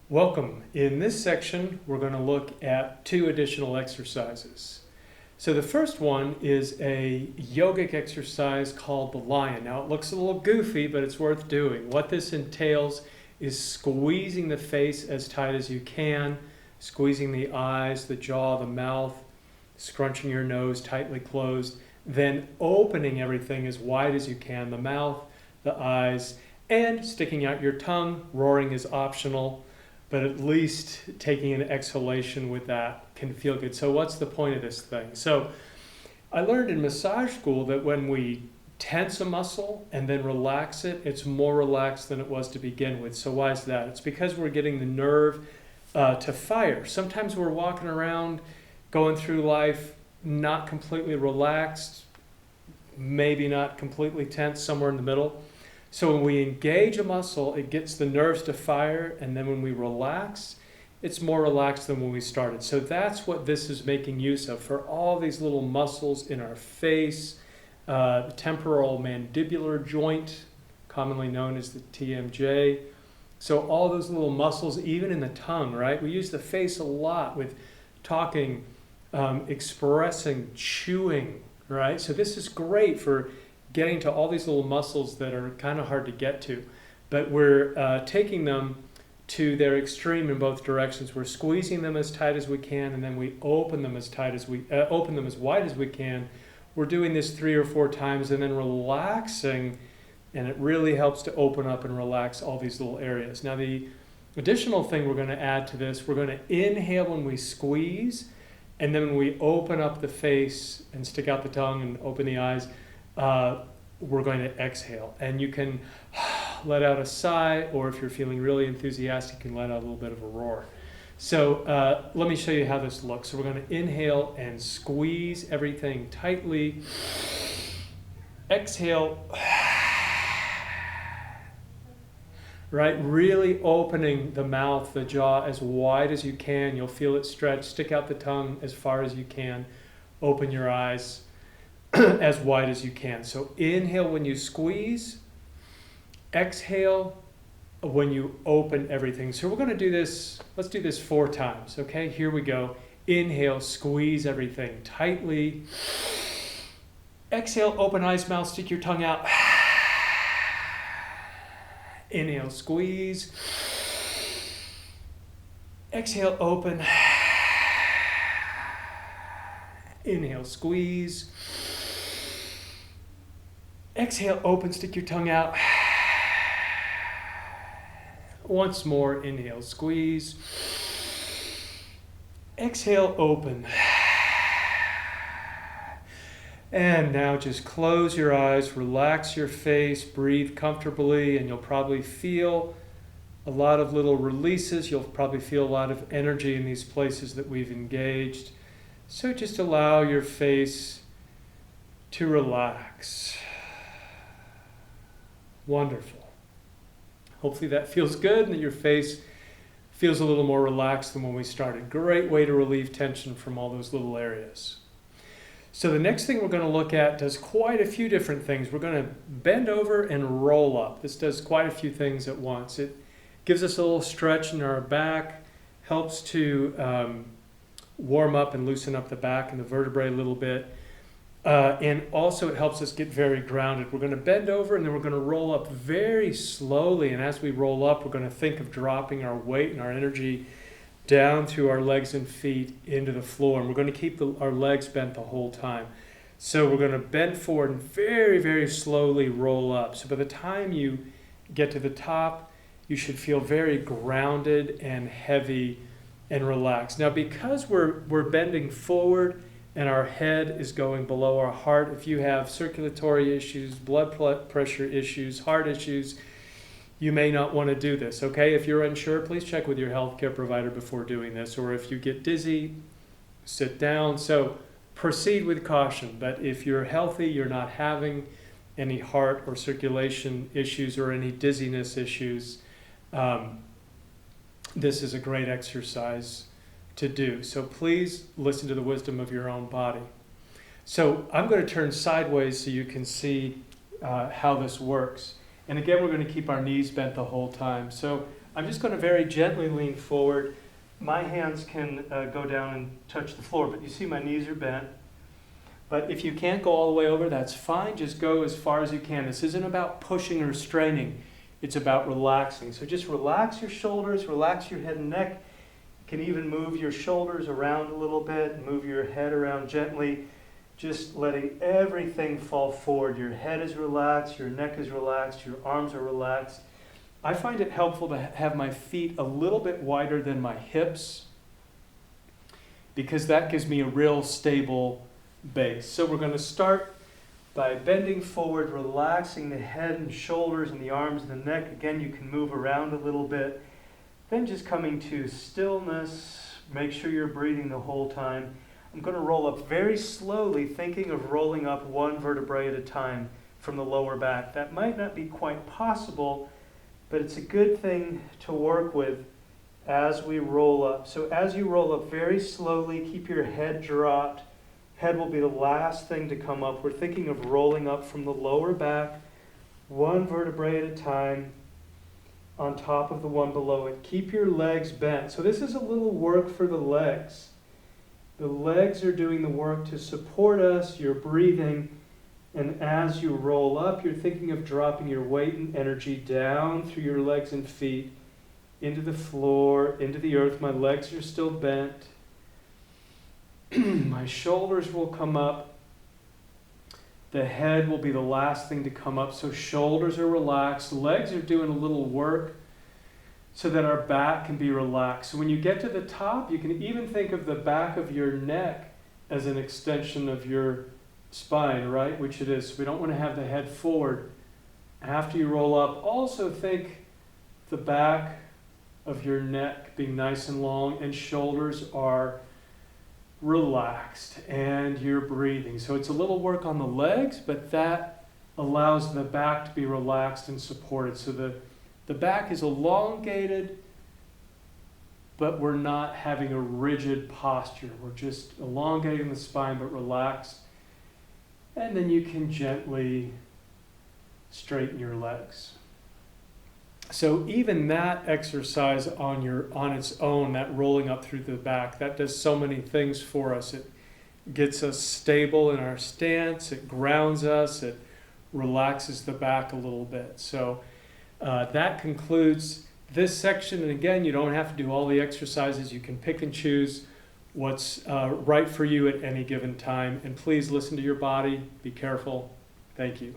Welcome. In this section, we're going to look at two additional exercises. So the first one is a yogic exercise called the lion. Now it looks a little goofy, but it's worth doing. What this entails is squeezing the face as tight as you can, squeezing the eyes, the jaw, the mouth, scrunching your nose tightly closed, then opening everything as wide as you can, the mouth, the eyes, and sticking out your tongue. Roaring is optional, but at least taking an exhalation with that can feel good. So what's the point of this thing? So I learned in massage school that when we tense a muscle and then relax it, it's more relaxed than it was to begin with. So why is that? It's because we're getting the nerve to fire. Sometimes we're walking around, going through life, not completely relaxed, maybe not completely tense, somewhere in the middle. So when we engage a muscle, it gets the nerves to fire, and then when we relax, it's more relaxed than when we started. So that's what this is making use of for all these little muscles in our face, the temporal mandibular joint, commonly known as the TMJ. So all those little muscles, even in the tongue, right? We use the face a lot with talking, expressing, chewing, right? So this is great for getting to all these little muscles that are kind of hard to get to, but we're taking them to their extreme in both directions. We're squeezing them as tight as we can, and then we open them as tight as we open them as wide as we can. We're doing this 3 or 4 times, and then relaxing, and it really helps to open up and relax all these little areas. Now, the additional thing we're going to add to this, we're going to inhale when we squeeze, and then when we open up the face and stick out the tongue and open the eyes, we're going to exhale. And you can let out a sigh, or if you're feeling really enthusiastic, you can let out a little bit of a roar. So let me show you how this looks. So we're going to inhale and squeeze everything tightly. Exhale. Right, really opening the mouth, the jaw as wide as you can. You'll feel it stretch. Stick out the tongue as far as you can. Open your eyes as wide as you can. So inhale when you squeeze, exhale when you open everything. So we're going to do this, let's do this 4 times, okay? Here we go. Inhale, squeeze everything tightly. Exhale, open eyes, mouth, stick your tongue out. Inhale, squeeze. Exhale, open. Inhale, squeeze. Exhale, open, stick your tongue out. Once more, inhale, squeeze. Exhale, open. And now just close your eyes, relax your face, breathe comfortably, and you'll probably feel a lot of little releases. You'll probably feel a lot of energy in these places that we've engaged. So just allow your face to relax. Wonderful. Hopefully that feels good and that your face feels a little more relaxed than when we started. Great way to relieve tension from all those little areas. So the next thing we're going to look at does quite a few different things. We're going to bend over and roll up. This does quite a few things at once. It gives us a little stretch in our back, helps to warm up and loosen up the back and the vertebrae a little bit. And also it helps us get very grounded. We're going to bend over and then we're going to roll up very slowly. And as we roll up, we're going to think of dropping our weight and our energy down through our legs and feet into the floor. And we're going to keep our legs bent the whole time. So we're going to bend forward and very, very slowly roll up. So by the time you get to the top, you should feel very grounded and heavy and relaxed. Now, because we're bending forward and our head is going below our heart, if you have circulatory issues, blood pressure issues, heart issues, you may not want to do this, okay? If you're unsure, please check with your healthcare provider before doing this. Or if you get dizzy, sit down. So proceed with caution. But if you're healthy, you're not having any heart or circulation issues or any dizziness issues, this is a great exercise to do. So please listen to the wisdom of your own body. So I'm going to turn sideways so you can see how this works. And again, we're going to keep our knees bent the whole time. So I'm just going to very gently lean forward. My hands can go down and touch the floor, but you see my knees are bent. But if you can't go all the way over, that's fine. Just go as far as you can. This isn't about pushing or straining. It's about relaxing. So just relax your shoulders, relax your head and neck. You can even move your shoulders around a little bit, move your head around gently, just letting everything fall forward. Your head is relaxed, your neck is relaxed, your arms are relaxed. I find it helpful to have my feet a little bit wider than my hips because that gives me a real stable base. So we're going to start by bending forward, relaxing the head and shoulders and the arms and the neck. Again, you can move around a little bit. Then just coming to stillness. Make sure you're breathing the whole time. I'm going to roll up very slowly, thinking of rolling up one vertebrae at a time from the lower back. That might not be quite possible, but it's a good thing to work with as we roll up. So as you roll up very slowly, keep your head dropped. Head will be the last thing to come up. We're thinking of rolling up from the lower back, one vertebrae at a time, on top of the one below it. Keep your legs bent. So this is a little work for the legs. The legs are doing the work to support us. You're breathing. And as you roll up, you're thinking of dropping your weight and energy down through your legs and feet, into the floor, into the earth. My legs are still bent. My shoulders will come up. The head will be the last thing to come up. So shoulders are relaxed. Legs are doing a little work so that our back can be relaxed. So when you get to the top, you can even think of the back of your neck as an extension of your spine, right? Which it is. We don't want to have the head forward. After you roll up, also think the back of your neck being nice and long, and shoulders are relaxed, and you're breathing. So it's a little work on the legs, but that allows the back to be relaxed and supported. So the back is elongated, but we're not having a rigid posture. We're just elongating the spine, but relaxed. And then you can gently straighten your legs. So even that exercise on its own, that rolling up through the back, that does so many things for us. It gets us stable in our stance, it grounds us, it relaxes the back a little bit. So that concludes this section. And again, you don't have to do all the exercises. You can pick and choose what's right for you at any given time. And please listen to your body. Be careful. Thank you.